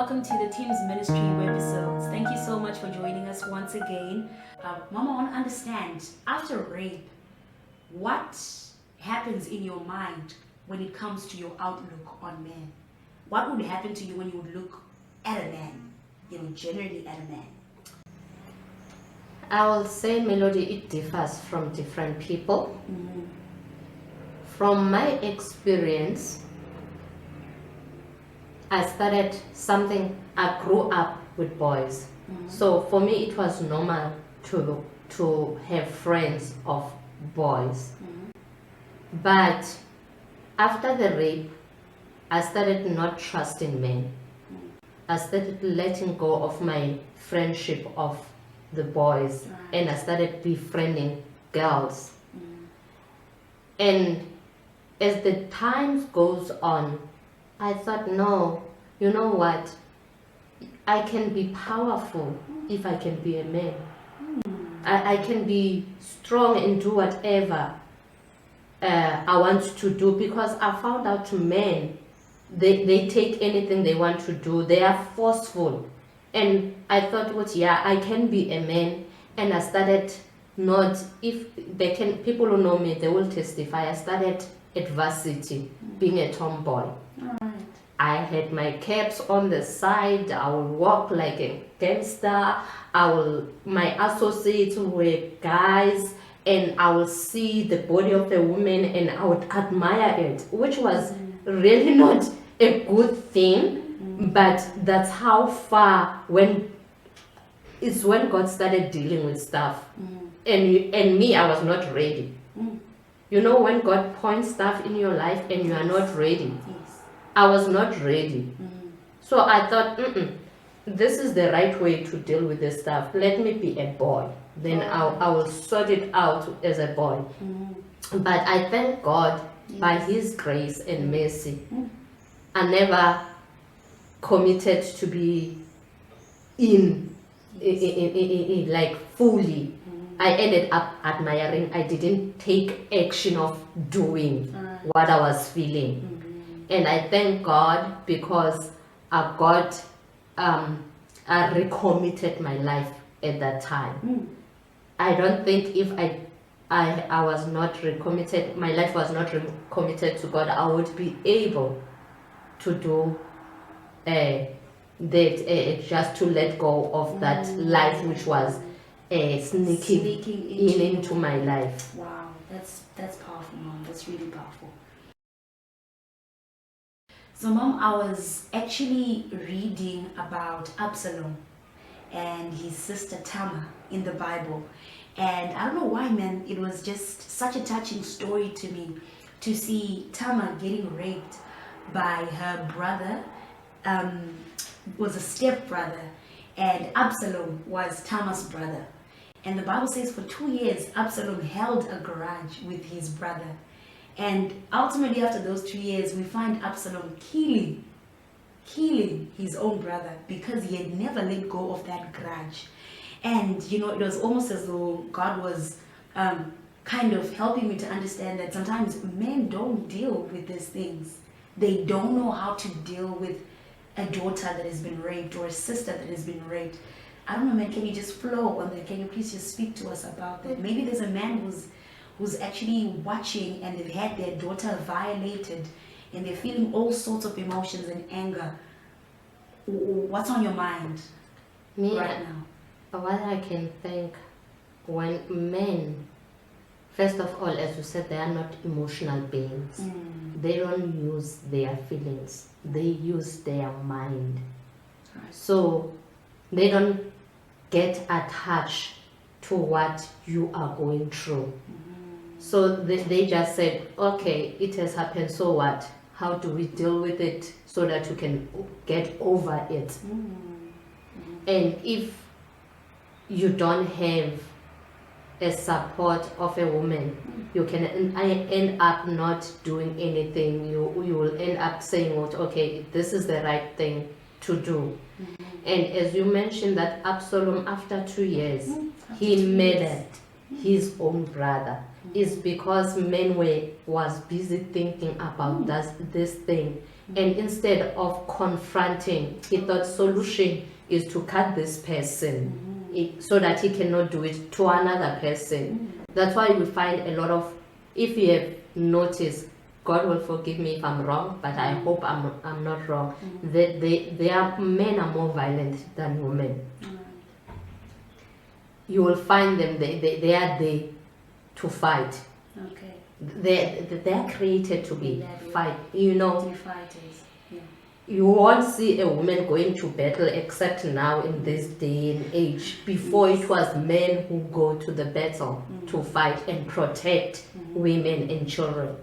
welcome to the Team's Ministry webisodes. Thank you so much for joining us once again. Mama, I want to understand, after rape, what happens in your mind when it comes to your outlook on men? What would happen to you when you would look at a man, generally at a man? I will say, Melody, it differs from different people. From my experience, I grew up with boys. So for me, it was normal to have friends of boys. But after the rape, I started not trusting men. I started letting go of my friendship of the boys, and I started befriending girls. And as the time goes on, I thought, no, you know what? I can be powerful if I can be a man. I can be strong and do whatever I want to do, because I found out men, they take anything they want to do. They are forceful. And I thought, I can be a man. And I started people who know me, they will testify. I started at varsity, being a tomboy. I had my caps on the side. I would walk like a gangster. My associates were guys, and I would see the body of a woman and I would admire it, which was really not a good thing. But that's how far when God started dealing with stuff. And me, I was not ready. You know, when God points stuff in your life and you are not ready. I was not ready. So I thought, this is the right way to deal with this stuff. Let me be a boy. Then I will sort it out as a boy. But I thank God, by His grace and mercy, I never committed to be in like fully. I ended up admiring. I didn't take action of doing what I was feeling. And I thank God, because I recommitted my life at that time. I don't think if I was not recommitted, my life was not recommitted to God, I would be able to do that, just to let go of that life which was sneaking into my life. Wow, that's powerful, Mom. That's really powerful. So, Mom, I was actually reading about Absalom and his sister Tamar in the Bible. And I don't know why, man, it was just such a touching story to me to see Tamar getting raped by her brother, was a stepbrother, and Absalom was Tamar's brother. And the Bible says for 2 years, Absalom held a grudge with his brother. And ultimately, after those 2 years, we find Absalom killing his own brother because he had never let go of that grudge. And, it was almost as though God was kind of helping me to understand that sometimes men don't deal with these things. They don't know how to deal with a daughter that has been raped or a sister that has been raped. I don't know, man, can you just flow on that? Can you please just speak to us about that? Maybe there's a man who's actually watching and they've had their daughter violated and they're feeling all sorts of emotions and anger. What's on your mind right now? What I can think, when men, first of all, as you said, they are not emotional beings. They don't use their feelings. They use their mind. So they don't get attached to what you are going through. So they just said, okay, it has happened, so what? How do we deal with it so that you can get over it? And if you don't have a support of a woman, you can end up not doing anything. You will end up saying, okay, this is the right thing to do. And as you mentioned, that Absalom, after 2 years, he murdered his own brother. Is because men was busy thinking about this thing And instead of confronting, he thought solution is to cut this person so that he cannot do it to another person. That's why we find a lot of, if you have noticed, God will forgive me if I'm wrong, but I hope I'm not wrong, that men are more violent than women. You will find them, they are there to fight. Okay. They are created to be fight. You know, To be fighters. Yeah. you won't see a woman going to battle except now in this day and age. Before it was men who go to the battle to fight and protect women and children.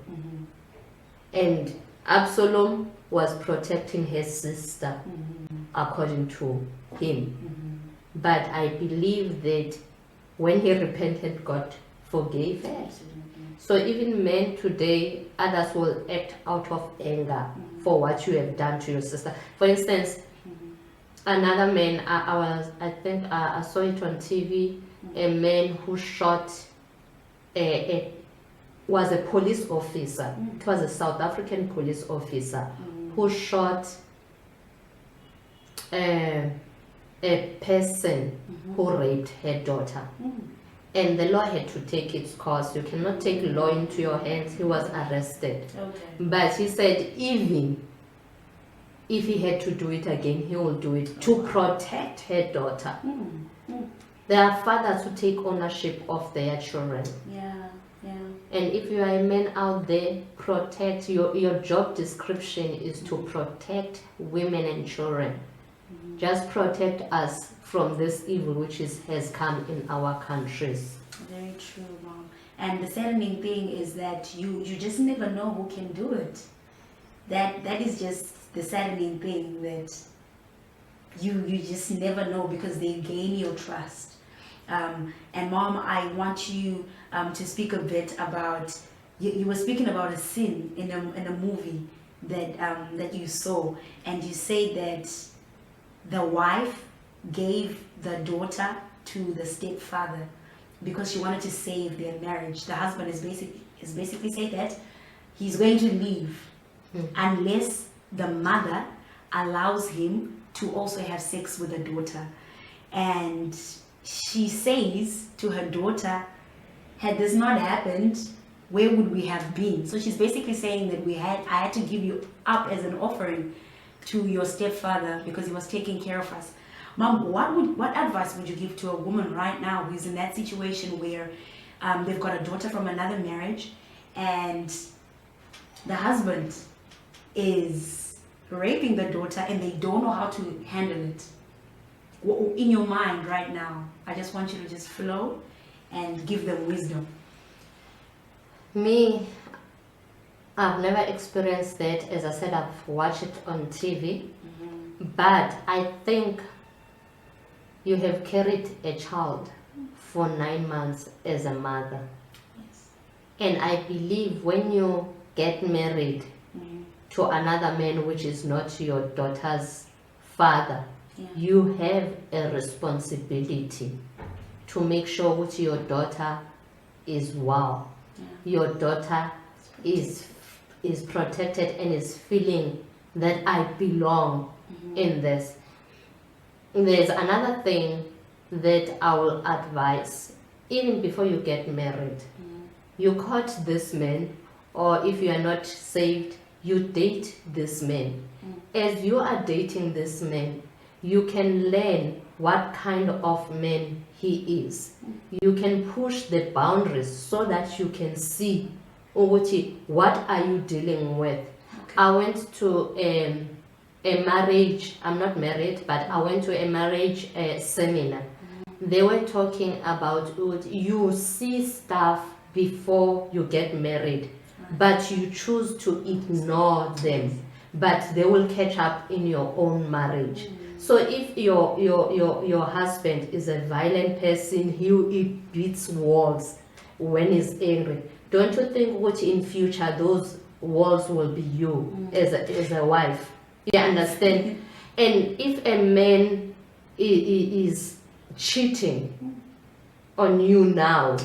And Absalom was protecting his sister according to him. But I believe that when he repented, God forgave him. So even men today, others will act out of anger for what you have done to your sister. For instance, another man, I saw it on TV, a man who shot was a police officer. It was a South African police officer who shot a person who raped her daughter. And the law had to take its course. You cannot take law into your hands. He was arrested. Okay. But he said even if he had to do it again, he will do it to protect her daughter. There are fathers who take ownership of their children. Yeah. And if you are a man out there, protect your job description is to protect women and children. Just protect us from this evil which has come in our countries. Very true, Mom. And the saddening thing is that you just never know who can do it. That is just the saddening thing, that you just never know because they gain your trust. And Mom, I want you to speak a bit about, you were speaking about a sin in a movie that you saw, and you say that the wife gave the daughter to the stepfather because she wanted to save their marriage. The husband is basically saying that he's going to leave unless the mother allows him to also have sex with the daughter. And she says to her daughter, had this not happened, where would we have been? So she's basically saying that I had to give you up as an offering to your stepfather because he was taking care of us. Mom, what advice would you give to a woman right now who's in that situation where they've got a daughter from another marriage and the husband is raping the daughter and they don't know how to handle it? In your mind right now, I just want you to just flow and give them wisdom. Me, I've never experienced that. As I said, I've watched it on TV. But I think you have carried a child for 9 months as a mother. Yes. And I believe when you get married to another man which is not your daughter's father, you have a responsibility to make sure that your daughter is well. Your daughter is protected and is feeling that I belong in this. There's another thing that I will advise, even before you get married. You court this man, or if you are not saved, you date this man. As you are dating this man, you can learn what kind of man he is. You can push the boundaries so that you can see, what are you dealing with. Okay. I went to a marriage, I'm not married, but I went to a marriage seminar. They were talking about you see stuff before you get married, but you choose to ignore them, but they will catch up in your own marriage. So if your husband is a violent person, he beats walls when he's angry, don't you think what in future those walls will be you as a wife? You understand? And if a man is cheating on you now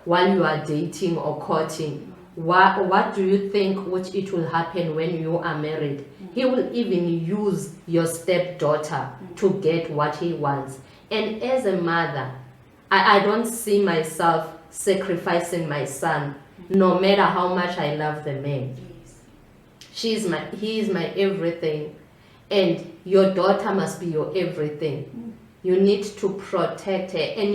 while you are dating or courting, what do you think which it will happen when you are married? He will even use your stepdaughter to get what he wants. And as a mother, I don't see myself sacrificing my son, no matter how much I love the man. He is my everything, and your daughter must be your everything. You need to protect her, and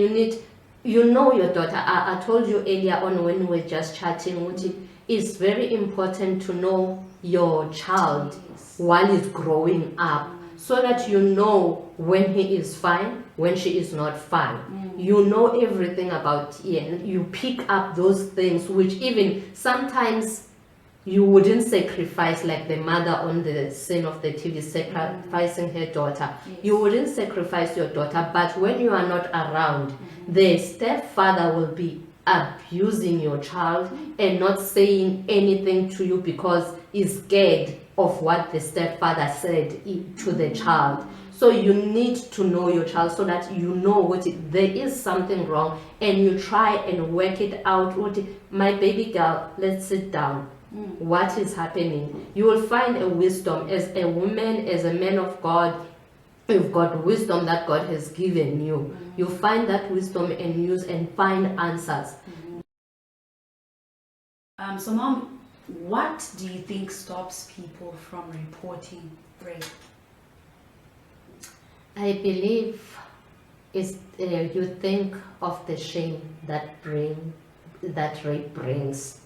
you know your daughter. I told you earlier on when we were just chatting, it's very important to know your child while he's growing up, so that you know when he is fine, when she is not fine. You know everything about him. You pick up those things which even sometimes you wouldn't sacrifice, like the mother on the scene of the TV sacrificing her daughter. You wouldn't sacrifice your daughter, but when you are not around, the stepfather will be abusing your child and not saying anything to you because he's scared of what the stepfather said to the child. So you need to know your child so that you know there is something wrong, and you try and work it out. My baby girl, let's sit down. What is happening? You will find a wisdom as a woman, as a man of God. You've got wisdom that God has given you. You find that wisdom and use and find answers. So Mom, what do you think stops people from reporting rape? I believe is you think of the shame that rape brings.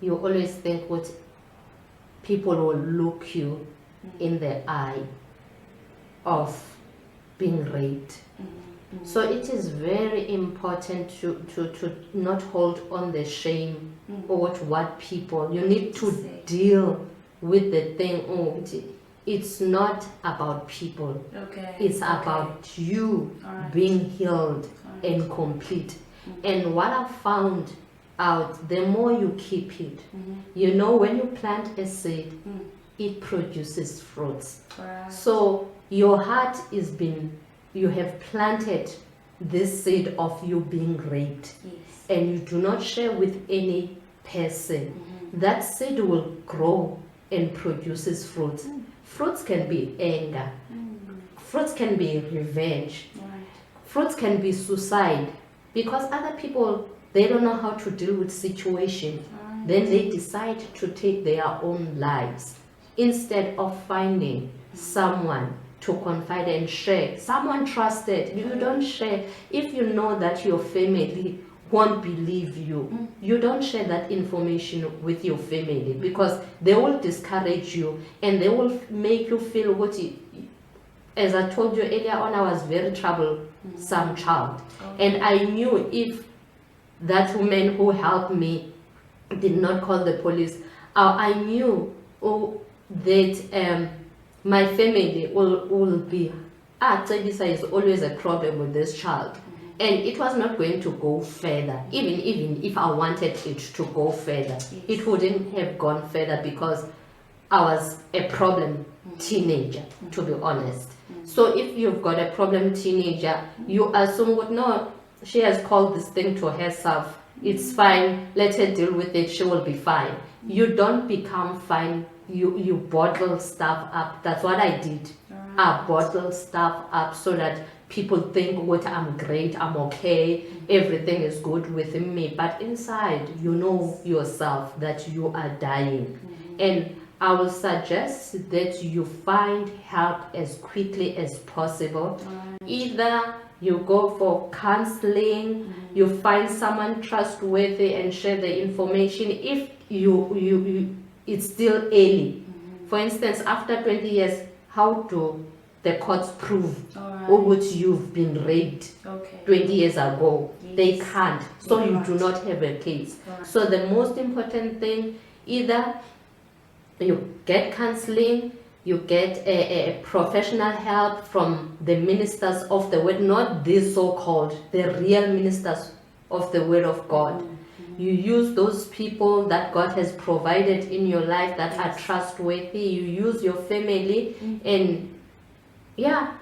You always think what people will look you in the eye of being raped. So it is very important to not hold on the shame or what people. You need to deal with the thing. It's not about people. It's about you being healed and complete. And what I found out, the more you keep it, you know, when you plant a seed, it produces fruits. So your heart you have planted this seed of you being raped, and you do not share with any person. That seed will grow and produces fruits. Fruits can be anger, fruits can be revenge, fruits can be suicide, because other people, they don't know how to deal with situations. Then they decide to take their own lives instead of finding someone to confide and share. Someone trusted. You don't share. If you know that your family won't believe you, you don't share that information with your family, because they will discourage you and they will make you feel as I told you earlier on, I was very troublesome child. And I knew if that woman who helped me did not call the police, I knew that my family will be, Cebisa is always a problem with this child. And it was not going to go further. Even if I wanted it to go further, it wouldn't have gone further, because I was a problem teenager, to be honest. So if you've got a problem teenager, you assume, no, she has called this thing to herself, it's fine, let her deal with it, she will be fine. You don't become fine, you bottle stuff up. That's what I did. I bottle stuff up so that people think, I'm great, I'm okay, everything is good within me. But inside, you know yourself that you are dying. And I will suggest that you find help as quickly as possible. Either you go for counseling, you find someone trustworthy and share the information. If it's still early. For instance, after 20 years, how do the courts prove which you've been raped 20 years ago? They can't. So you do not have a case. So the most important thing, either you get counseling, you get a professional help from the ministers of the word, not these so-called, the real ministers of the word of God. You use those people that God has provided in your life that are trustworthy. You use your family, and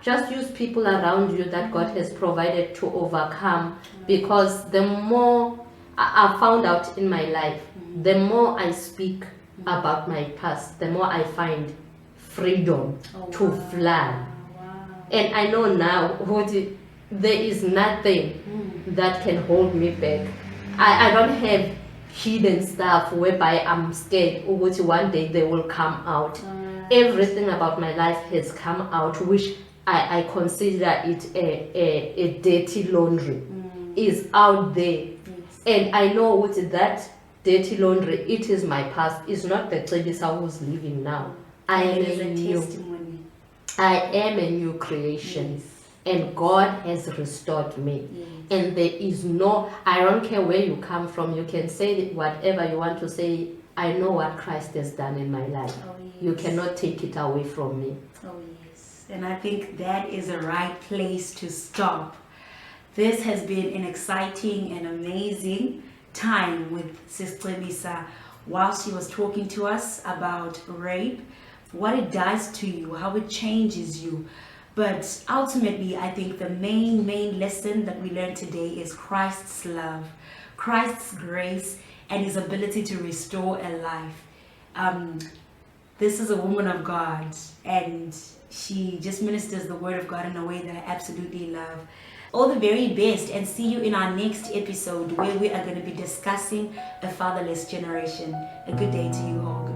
just use people around you that God has provided to overcome. Because the more I found out in my life, The more I speak about my past, the more I find freedom to fly. And I know now there is nothing that can hold me back. I don't have hidden stuff whereby I'm scared which one day they will come out. Everything about my life has come out, which I consider it a dirty laundry is out there. And I know with that dirty laundry, it is my past. It's not the Cebisa who's living now. I am a new creation. And God has restored me. And there is no, I don't care where you come from, you can say whatever you want to say. I know what Christ has done in my life. You cannot take it away from me. And I think that is a right place to stop. This has been an exciting and amazing time with Sister Cebisa while she was talking to us about rape, what it does to you, how it changes you. But ultimately, I think the main lesson that we learned today is Christ's love, Christ's grace, and his ability to restore a life. This is a woman of God, and she just ministers the word of God in a way that I absolutely love. All the very best, and see you in our next episode where we are going to be discussing a fatherless generation. A good day to you all.